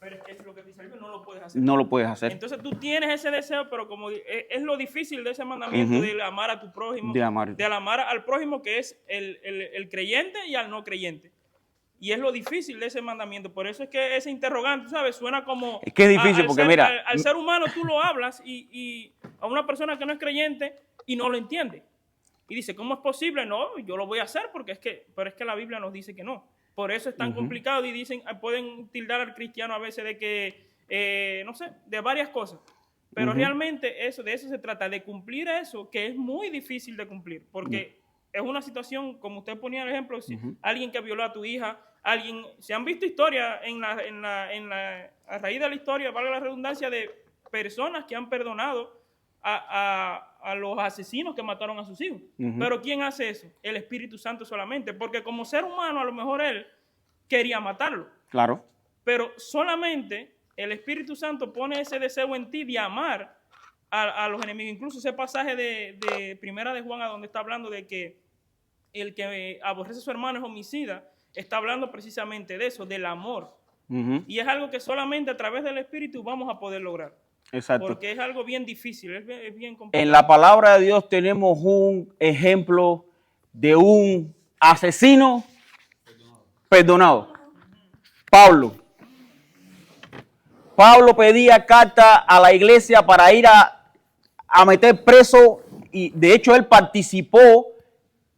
pero es que es lo que dice el Señor, no lo puedes hacer. No lo puedes hacer. Entonces tú tienes ese deseo, pero como es lo difícil de ese mandamiento, de amar a tu prójimo, de amar al prójimo que es el creyente y al no creyente. Y es lo difícil de ese mandamiento. Por eso es que ese interrogante, ¿sabes? Suena como... Es que es difícil porque mira... Al ser humano tú lo hablas y a una persona que no es creyente y no lo entiende. Y dice, ¿cómo es posible? No, yo lo voy a hacer pero es que la Biblia nos dice que no. Por eso es tan complicado y dicen, pueden tildar al cristiano a veces de que, no sé, de varias cosas. Pero realmente de eso se trata, de cumplir eso, que es muy difícil de cumplir. Porque es una situación, como usted ponía el ejemplo, alguien que violó a tu hija, se han visto historias a raíz de la historia, valga la redundancia, de personas que han perdonado a los asesinos que mataron a sus hijos. Pero ¿quién hace eso? El Espíritu Santo solamente, porque como ser humano a lo mejor él quería matarlo. Claro. Pero solamente el Espíritu Santo pone ese deseo en ti de amar a los enemigos. Incluso ese pasaje de Primera de Juan, a donde está hablando de que el que aborrece a su hermano es homicida, está hablando precisamente de eso, del amor. Y es algo que solamente a través del Espíritu vamos a poder lograr. Exacto. Porque es algo bien difícil, es bien complicado. En la palabra de Dios tenemos un ejemplo de un asesino perdonado. Pablo pedía carta a la iglesia para ir a meter preso y de hecho él participó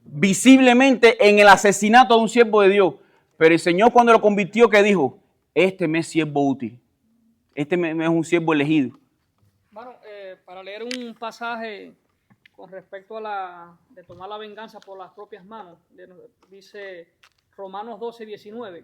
visiblemente en el asesinato de un siervo de Dios. Pero el Señor cuando lo convirtió, ¿qué dijo? Este me es siervo útil. Este me es un siervo elegido. Bueno, para leer un pasaje con respecto a de tomar la venganza por las propias manos, dice Romanos 12:19,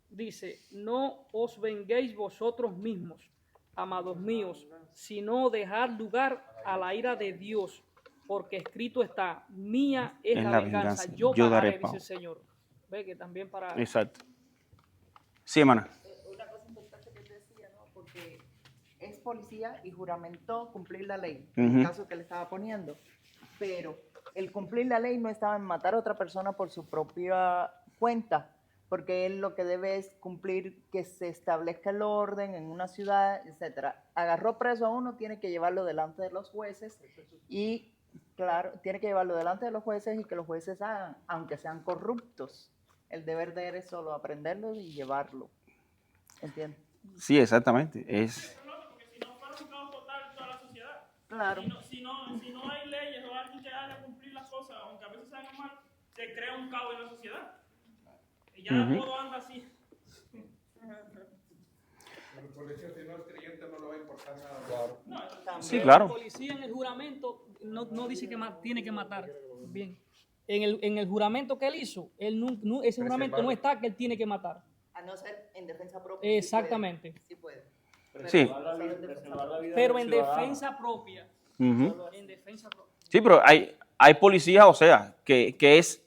dice, no os venguéis vosotros mismos, amados míos, sino dejad lugar a la ira de Dios, porque escrito está, mía es la venganza, yo pagaré, dice el Señor. Ve que también para... Exacto. Sí, hermana. Una cosa importante que te decía, ¿no? Porque es policía y juramentó cumplir la ley, en el caso que le estaba poniendo. Pero el cumplir la ley no estaba en matar a otra persona por su propia cuenta, porque él lo que debe es cumplir que se establezca el orden en una ciudad, etcétera. Agarró preso a uno, tiene que llevarlo delante de los jueces y, claro, tiene que llevarlo delante de los jueces y que los jueces hagan, aunque sean corruptos. El deber de él es solo aprenderlo y llevarlo. ¿Entiendes? Sí, exactamente. Es... Porque si no fuera un caos total en toda la sociedad. Claro. Si no hay leyes o alguien que haga cumplir las cosas, aunque a veces se hagan mal, se crea un caos en la sociedad. Y ya todo anda así. El policía, si no es creyente, no le va a importar nada. Claro. Sí, claro. El policía en el juramento no dice que tiene que matar. Bien. En el juramento que él hizo, ese juramento no está que él tiene que matar. A no ser en defensa propia. Exactamente. Sí puede. Sí. Pero en defensa propia. En defensa propia. Sí, pero hay policías, o sea, que es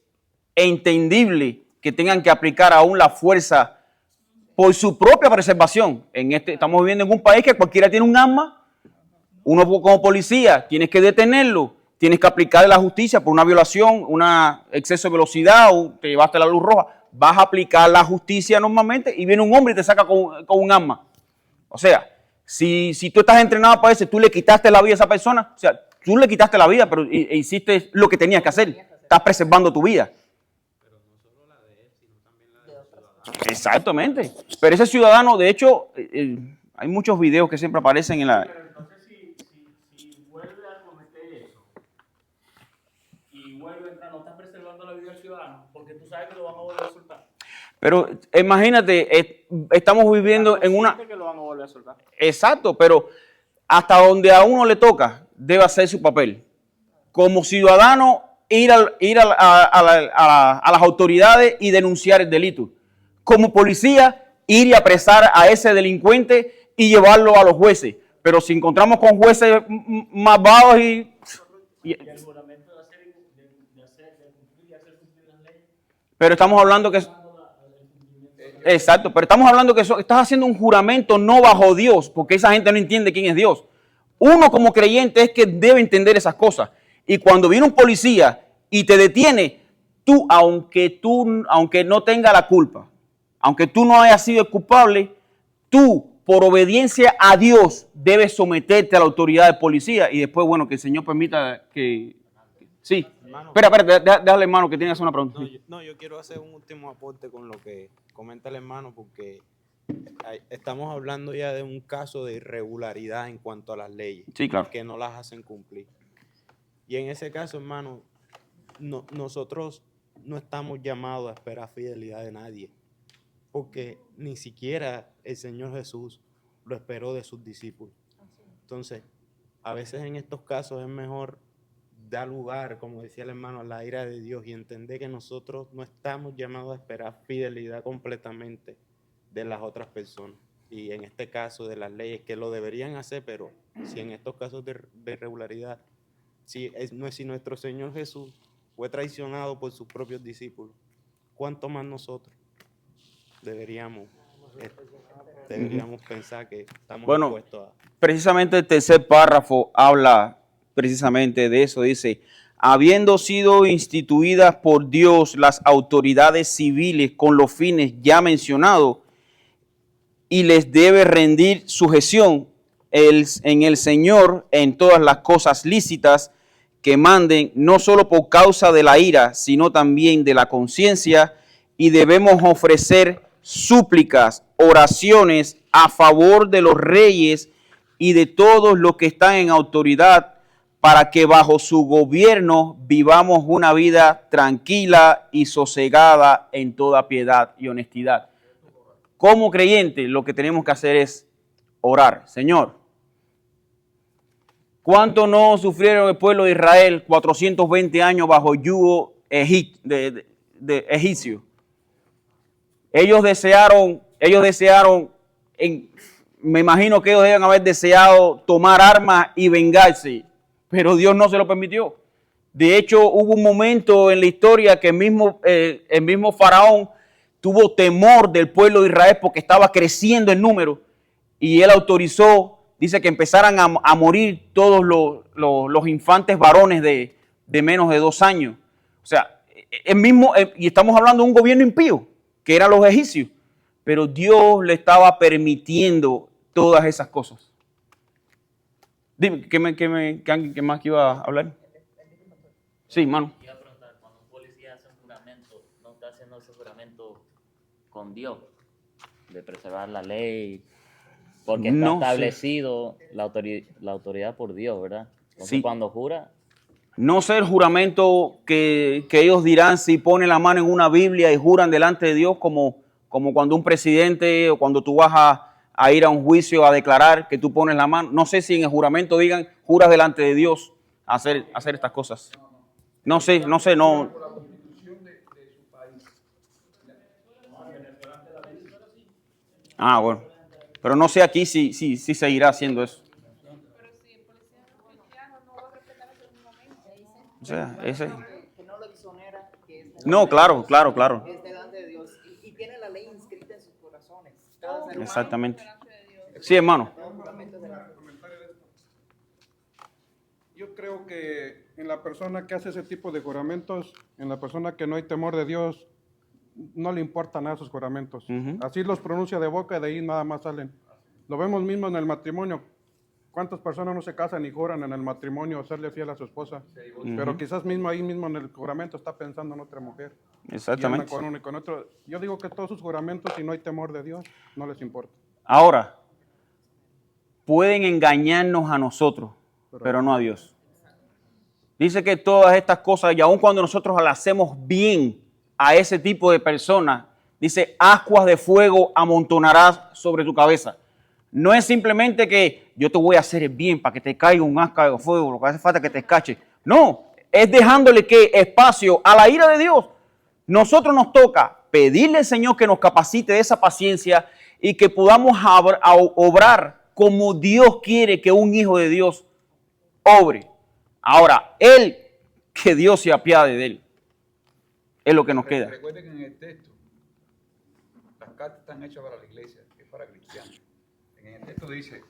entendible que tengan que aplicar aún la fuerza por su propia preservación. Estamos viviendo en un país que cualquiera tiene un arma, uno como policía tienes que detenerlo, tienes que aplicarle la justicia por una violación, un exceso de velocidad, o te llevaste la luz roja, vas a aplicar la justicia normalmente y viene un hombre y te saca con un arma. O sea, si tú estás entrenado para eso, tú le quitaste la vida a esa persona, o sea, tú le quitaste la vida, pero hiciste lo que tenías que hacer, estás preservando tu vida. Exactamente. Pero ese ciudadano, de hecho, Hay muchos videos que siempre aparecen en la... Pero entonces si vuelve a cometer eso y vuelve a entrar, no estás preservando la vida del ciudadano, porque tú sabes que lo van a volver a soltar. Pero imagínate, estamos viviendo en una... Que lo van a volver a soltar. Exacto, pero hasta donde a uno le toca, debe hacer su papel. Como ciudadano, ir a las autoridades y denunciar el delito. Como policía, ir y apresar a ese delincuente y llevarlo a los jueces. Pero si encontramos con jueces más bajos y el juramento de cumplir y hacer cumplir las leyes. pero estamos hablando que... Exacto, pero estamos hablando que estás haciendo un juramento no bajo Dios, porque esa gente no entiende quién es Dios. Uno como creyente es que debe entender esas cosas. Y cuando viene un policía y te detiene, aunque no tenga la culpa, aunque tú no hayas sido el culpable, tú, por obediencia a Dios, debes someterte a la autoridad de policía. Y después, bueno, que el Señor permita que... Sí. Hermano. Espera, déjale, hermano, que tiene que hacer una pregunta. Yo quiero hacer un último aporte con lo que comenta el hermano, porque estamos hablando ya de un caso de irregularidad en cuanto a las leyes. Sí, claro. Que no las hacen cumplir. Y en ese caso, hermano, nosotros no estamos llamados a esperar fidelidad de nadie, porque ni siquiera el Señor Jesús lo esperó de sus discípulos. Entonces, a veces en estos casos es mejor dar lugar, como decía el hermano, a la ira de Dios y entender que nosotros no estamos llamados a esperar fidelidad completamente de las otras personas. Y en este caso de las leyes, que lo deberían hacer, pero si en estos casos de irregularidad, si nuestro Señor Jesús fue traicionado por sus propios discípulos, ¿cuánto más nosotros deberíamos pensar que estamos dispuestos a... Precisamente el tercer párrafo habla precisamente de eso. Dice, habiendo sido instituidas por Dios las autoridades civiles con los fines ya mencionados, y les debe rendir sujeción en el Señor en todas las cosas lícitas que manden, no solo por causa de la ira, sino también de la conciencia, y debemos ofrecer súplicas, oraciones a favor de los reyes y de todos los que están en autoridad, para que bajo su gobierno vivamos una vida tranquila y sosegada en toda piedad y honestidad. Como creyentes, lo que tenemos que hacer es orar. Señor, ¿cuánto no sufrieron el pueblo de Israel 420 años bajo yugo de egipcio? Ellos desearon, me imagino que ellos deben haber deseado tomar armas y vengarse, pero Dios no se lo permitió. De hecho, hubo un momento en la historia que el mismo faraón tuvo temor del pueblo de Israel porque estaba creciendo en número, y él autorizó, dice, que empezaran a morir todos los infantes varones de menos de 2 años. O sea, y estamos hablando de un gobierno impío, que eran los egipcios, pero Dios le estaba permitiendo todas esas cosas. Dime, ¿qué más que iba a hablar? Sí, hermano. Iba a preguntar, cuando un policía hace un juramento, ¿no está haciendo ese juramento con Dios? De preservar la ley, porque está establecido la autoridad por Dios, ¿verdad? Entonces, cuando jura... No sé el juramento que ellos dirán si ponen la mano en una Biblia y juran delante de Dios, como cuando un presidente o cuando tú vas a ir a un juicio a declarar que tú pones la mano. No sé si en el juramento digan, juras delante de Dios a hacer estas cosas. No sé. Ah, bueno. Pero no sé aquí si seguirá haciendo eso. O sea, ese... Que no lo exonera, que es No, claro. Es delante de Dios y tiene la ley inscrita en sus corazones. Exactamente. Sí, hermano. Yo creo que en la persona que hace ese tipo de juramentos, en la persona que no hay temor de Dios, no le importa nada sus juramentos. Así los pronuncia de boca y de ahí nada más salen. Lo vemos mismo en el matrimonio. ¿Cuántas personas no se casan y juran en el matrimonio serle fiel a su esposa? Pero quizás ahí mismo en el juramento está pensando en otra mujer. Exactamente. Y con uno y con otro. Yo digo que todos sus juramentos, si no hay temor de Dios, no les importa. Ahora, pueden engañarnos a nosotros, pero no a Dios. Dice que todas estas cosas, y aun cuando nosotros las hacemos bien a ese tipo de personas, dice, ascuas de fuego amontonarás sobre tu cabeza. No es simplemente que yo te voy a hacer el bien para que te caiga un ascua de fuego, lo que hace falta que te escache. No, es dejándole que espacio a la ira de Dios. Nosotros nos toca pedirle al Señor que nos capacite de esa paciencia y que podamos obrar como Dios quiere que un hijo de Dios obre. Ahora, que Dios se apiade de él. Es lo que nos queda. Recuerden que en el texto, las cartas están hechas para la iglesia, es para cristianos. En el texto dice,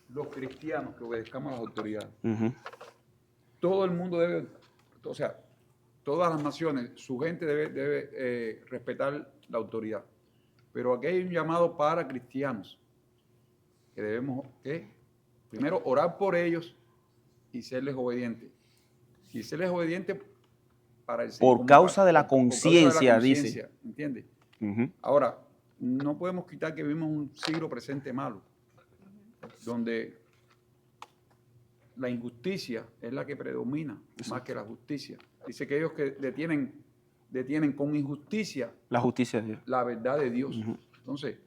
los cristianos que obedezcamos a las autoridades. Todo el mundo debe, o sea, todas las naciones, su gente debe respetar la autoridad. Pero aquí hay un llamado para cristianos, que debemos, primero, orar por ellos y serles obedientes. Y serles obedientes para el Señor. Por causa de la conciencia, dice. ¿Entiendes? Ahora, no podemos quitar que vivimos un siglo presente malo, donde la injusticia es la que predomina más que la justicia. Dice que ellos que detienen con injusticia la justicia de Dios, la verdad de Dios. Entonces,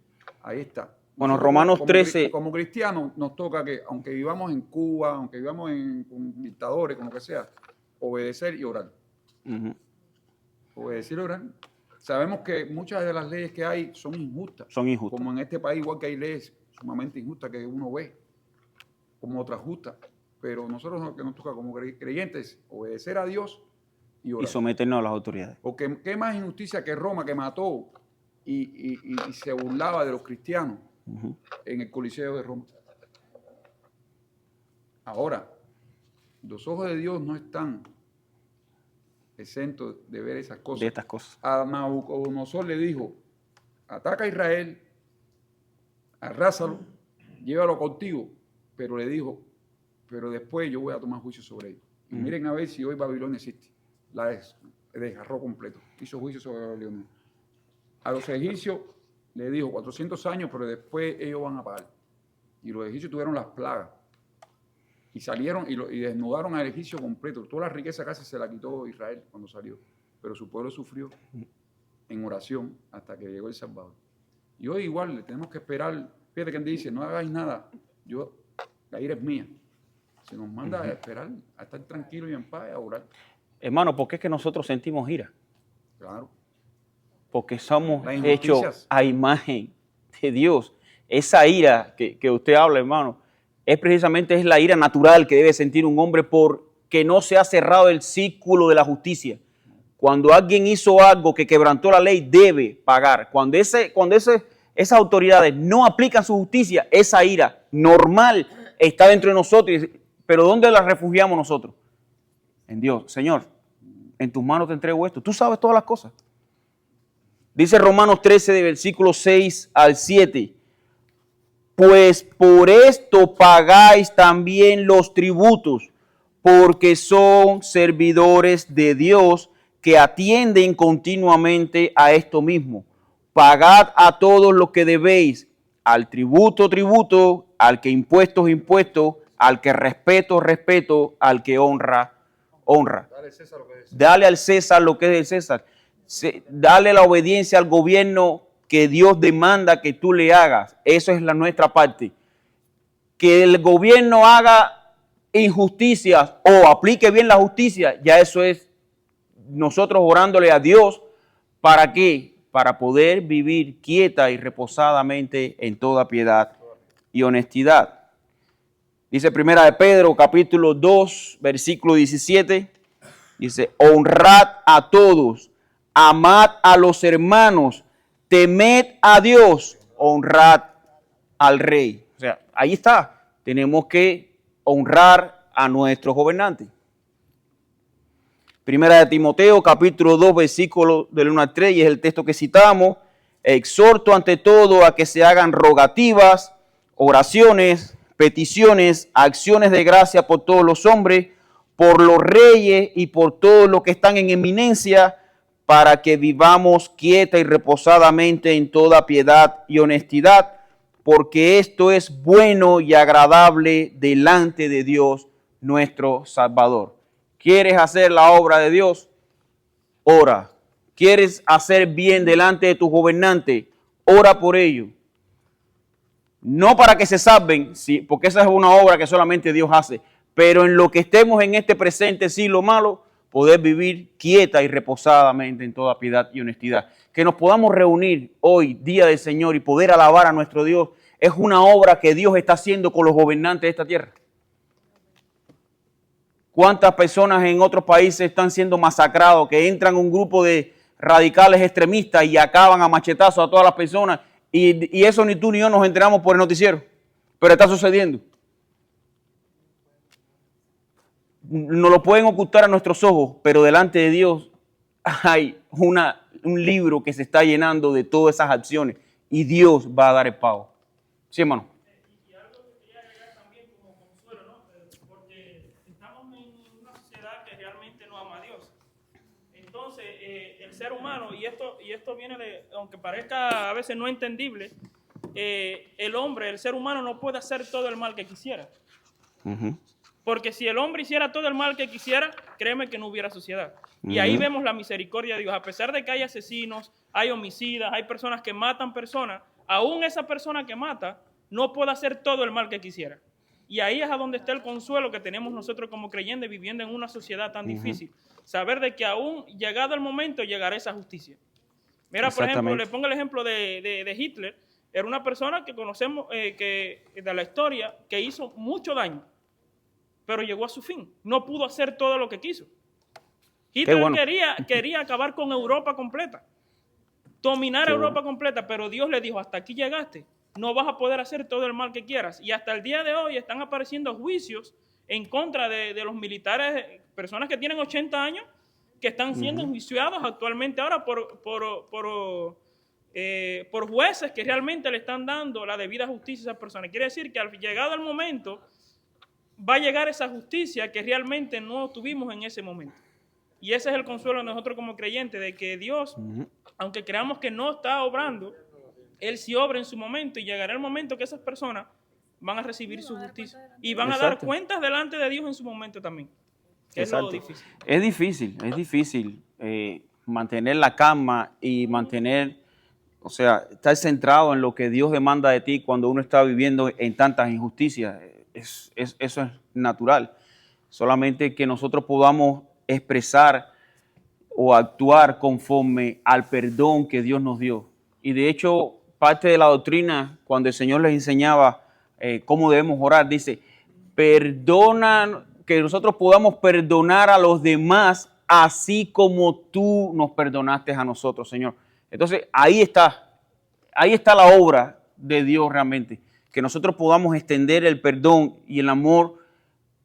ahí está. Bueno, Romanos 13. Como cristianos nos toca que, aunque vivamos en Cuba, aunque vivamos con dictadores, con lo que sea, obedecer y orar. Obedecer y orar. Sabemos que muchas de las leyes que hay son injustas. Son injustas. Como en este país, igual que hay leyes sumamente injustas que uno ve, como otras justas. Pero nosotros lo que nos toca como creyentes, obedecer a Dios y orar. Y someternos a las autoridades. Porque qué más injusticia que Roma, que mató y se burlaba de los cristianos en el Coliseo de Roma. Ahora, los ojos de Dios no están exentos de ver esas cosas. De estas cosas. A Nabucodonosor le dijo, ataca a Israel, arrásalo, llévalo contigo, pero le dijo, pero después yo voy a tomar juicio sobre ellos. Y miren a ver si hoy Babilonia existe. La desgarró completo, hizo juicio sobre Babilonia. A los egipcios le dijo 400 años, pero después ellos van a pagar. Y los egipcios tuvieron las plagas. Y salieron y desnudaron al egipcio completo. Toda la riqueza casi se la quitó Israel cuando salió. Pero su pueblo sufrió en oración hasta que llegó el Salvador. Y hoy igual le tenemos que esperar. Fíjate que él dice, no hagáis nada. La ira es mía. Se nos manda a esperar, a estar tranquilos y en paz, a orar. Hermano, ¿por qué es que nosotros sentimos ira? Claro. Porque somos hechos a imagen de Dios. Esa ira que usted habla, hermano, es precisamente la ira natural que debe sentir un hombre porque no se ha cerrado el círculo de la justicia. Cuando alguien hizo algo que quebrantó la ley, debe pagar. Cuando esas autoridades no aplican su justicia, esa ira normal está dentro de nosotros. Pero ¿dónde la refugiamos nosotros? En Dios. Señor, en tus manos te entrego esto. Tú sabes todas las cosas. Dice Romanos 13, de versículos 6 al 7. Pues por esto pagáis también los tributos, porque son servidores de Dios que atienden continuamente a esto mismo. Pagad a todos lo que debéis, al tributo, tributo, al que impuestos, impuestos, al que respeto, respeto, al que honra, honra. Dale al César lo que es del César. Dale la obediencia al gobierno que Dios demanda que tú le hagas. Eso es nuestra parte. Que el gobierno haga injusticias o aplique bien la justicia, ya eso es nosotros orándole a Dios. ¿Para qué? Para poder vivir quieta y reposadamente en toda piedad y honestidad. Dice Primera de Pedro, capítulo 2, versículo 17. Dice, honrad a todos, amad a los hermanos, temed a Dios, honrad al rey. O sea, ahí está. Tenemos que honrar a nuestros gobernantes. Primera de Timoteo, capítulo 2, versículo del 1 al 3, y es el texto que citamos. Exhorto ante todo a que se hagan rogativas, oraciones, peticiones, acciones de gracia por todos los hombres, por los reyes y por todos los que están en eminencia, para que vivamos quieta y reposadamente en toda piedad y honestidad, porque esto es bueno y agradable delante de Dios nuestro Salvador. ¿Quieres hacer la obra de Dios? Ora. ¿Quieres hacer bien delante de tu gobernante? Ora por ello. No para que se salven, sí, porque esa es una obra que solamente Dios hace, pero en lo que estemos en este presente siglo malo, poder vivir quieta y reposadamente en toda piedad y honestidad. Que nos podamos reunir hoy, día del Señor, y poder alabar a nuestro Dios, es una obra que Dios está haciendo con los gobernantes de esta tierra. ¿Cuántas personas en otros países están siendo masacrados, que entran un grupo de radicales extremistas y acaban a machetazos a todas las personas? Y eso ni tú ni yo nos enteramos por el noticiero, pero está sucediendo. No lo pueden ocultar a nuestros ojos, pero delante de Dios hay un libro que se está llenando de todas esas acciones y Dios va a dar el pago. Sí, hermano. Y algo que quería agregar también como consuelo, ¿no? Porque estamos en una sociedad que realmente no ama a Dios. Entonces, el ser humano, y esto viene de, aunque parezca a veces no entendible, el ser humano no puede hacer todo el mal que quisiera. Porque si el hombre hiciera todo el mal que quisiera, créeme que no hubiera sociedad. Y ahí vemos la misericordia de Dios. A pesar de que hay asesinos, hay homicidas, hay personas que matan personas, aún esa persona que mata no puede hacer todo el mal que quisiera. Y ahí es a donde está el consuelo que tenemos nosotros como creyentes viviendo en una sociedad tan difícil. Saber de que aún llegado el momento llegará esa justicia. Mira, por ejemplo, le pongo el ejemplo de Hitler. Era una persona que conocemos que de la historia que hizo mucho daño, pero llegó a su fin. No pudo hacer todo lo que quiso. Hitler quería acabar con Europa completa, dominar Europa completa, pero Dios le dijo, hasta aquí llegaste, no vas a poder hacer todo el mal que quieras. Y hasta el día de hoy están apareciendo juicios en contra de los militares, personas que tienen 80 años, que están siendo enjuiciados actualmente ahora por jueces que realmente le están dando la debida justicia a esas personas. Quiere decir que al llegado el momento, va a llegar esa justicia que realmente no tuvimos en ese momento. Y ese es el consuelo de nosotros como creyentes, de que Dios, aunque creamos que no está obrando, Él sí obra en su momento y llegará el momento que esas personas van a recibir su justicia y van a dar cuentas delante de Dios en su momento también. Es lo difícil. Es difícil mantener la calma y mantener, o sea, estar centrado en lo que Dios demanda de ti cuando uno está viviendo en tantas injusticias. Eso es natural. Solamente que nosotros podamos expresar o actuar conforme al perdón que Dios nos dio. Y de hecho, parte de la doctrina, cuando el Señor les enseñaba cómo debemos orar, dice, perdona, que nosotros podamos perdonar a los demás así como tú nos perdonaste a nosotros, Señor. Entonces, ahí está la obra de Dios realmente. Que nosotros podamos extender el perdón y el amor,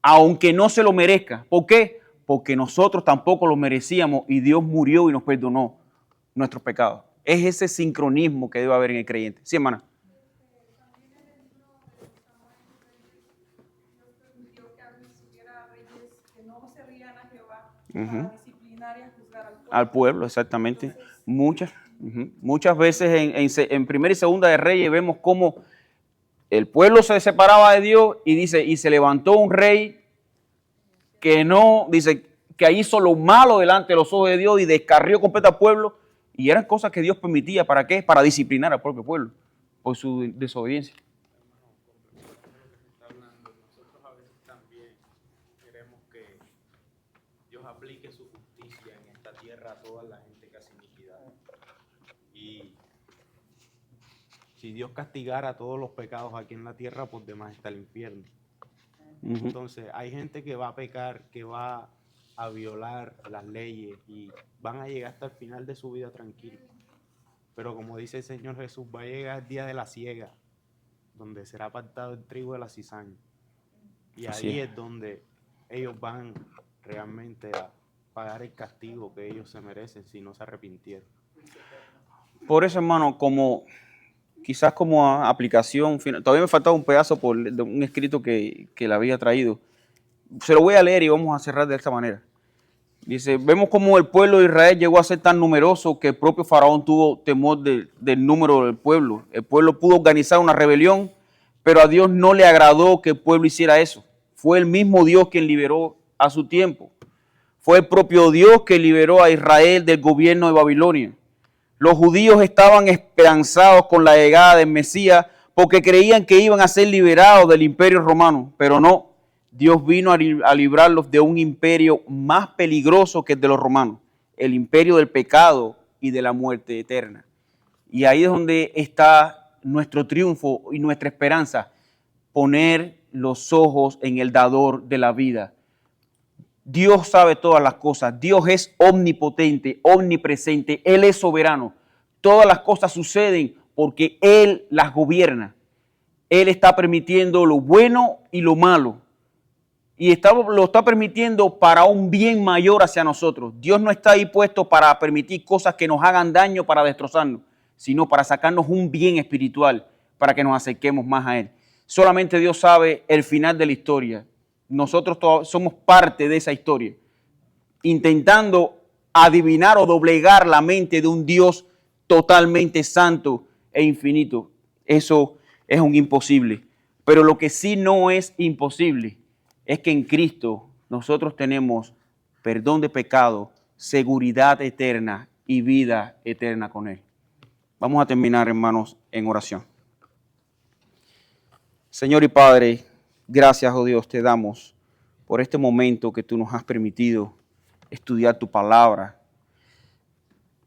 aunque no se lo merezca. ¿Por qué? Porque nosotros tampoco lo merecíamos y Dios murió y nos perdonó nuestros pecados. Es ese sincronismo que debe haber en el creyente. Sí, hermana. Al pueblo, exactamente. Muchas veces en Primera y Segunda de Reyes vemos cómo el pueblo se separaba de Dios y dice, y se levantó un rey que no, dice, que hizo lo malo delante de los ojos de Dios y descarrió completo al pueblo. Y eran cosas que Dios permitía, ¿para qué? Para disciplinar al propio pueblo por su desobediencia. Nosotros a veces también queremos que Dios aplique su justicia en esta tierra a toda la gente que hace iniquidad. Y si Dios castigara todos los pecados aquí en la tierra, por demás está el infierno. Entonces, hay gente que va a pecar, que va a violar las leyes y van a llegar hasta el final de su vida tranquilos. Pero como dice el Señor Jesús, va a llegar el día de la siega, donde será apartado el trigo de la cizaña. Y ahí es donde ellos van realmente a pagar el castigo que ellos se merecen si no se arrepintieron. Por eso, hermano, quizás como aplicación final, todavía me faltaba un pedazo de un escrito que le había traído. Se lo voy a leer y vamos a cerrar de esta manera. Dice, vemos cómo el pueblo de Israel llegó a ser tan numeroso que el propio faraón tuvo temor del número del pueblo. El pueblo pudo organizar una rebelión, pero a Dios no le agradó que el pueblo hiciera eso. Fue el mismo Dios quien liberó a su tiempo. Fue el propio Dios que liberó a Israel del gobierno de Babilonia. Los judíos estaban esperanzados con la llegada del Mesías porque creían que iban a ser liberados del imperio romano, pero no. Dios vino a librarlos de un imperio más peligroso que el de los romanos, el imperio del pecado y de la muerte eterna. Y ahí es donde está nuestro triunfo y nuestra esperanza, poner los ojos en el dador de la vida. Dios sabe todas las cosas, Dios es omnipotente, omnipresente, Él es soberano. Todas las cosas suceden porque Él las gobierna. Él está permitiendo lo bueno y lo malo. Y lo está permitiendo para un bien mayor hacia nosotros. Dios no está ahí puesto para permitir cosas que nos hagan daño para destrozarnos, sino para sacarnos un bien espiritual, para que nos acerquemos más a Él. Solamente Dios sabe el final de la historia. Nosotros todos somos parte de esa historia, intentando adivinar o doblegar la mente de un Dios totalmente santo e infinito. Eso es un imposible. Pero lo que sí no es imposible es que en Cristo nosotros tenemos perdón de pecado, seguridad eterna y vida eterna con Él. Vamos a terminar, hermanos, en oración. Señor y Padre, gracias, oh Dios, te damos por este momento que tú nos has permitido estudiar tu palabra.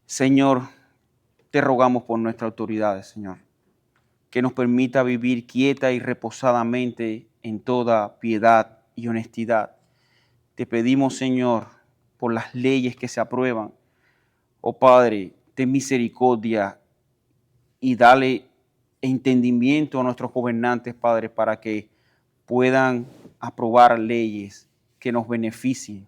Señor, te rogamos por nuestras autoridades, Señor, que nos permita vivir quieta y reposadamente en toda piedad y honestidad. Te pedimos, Señor, por las leyes que se aprueban. Oh Padre, ten misericordia y dale entendimiento a nuestros gobernantes, Padre, para que puedan aprobar leyes que nos beneficien.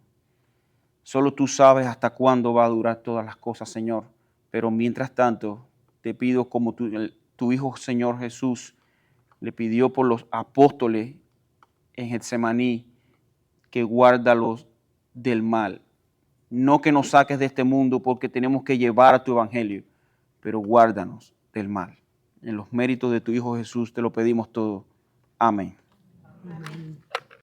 Solo tú sabes hasta cuándo va a durar todas las cosas, Señor. Pero mientras tanto, te pido como tu Hijo, Señor Jesús, le pidió por los apóstoles en Getsemaní, que guárdalos del mal. No que nos saques de este mundo porque tenemos que llevar tu evangelio, pero guárdanos del mal. En los méritos de tu Hijo Jesús te lo pedimos todo. Amén. Amén.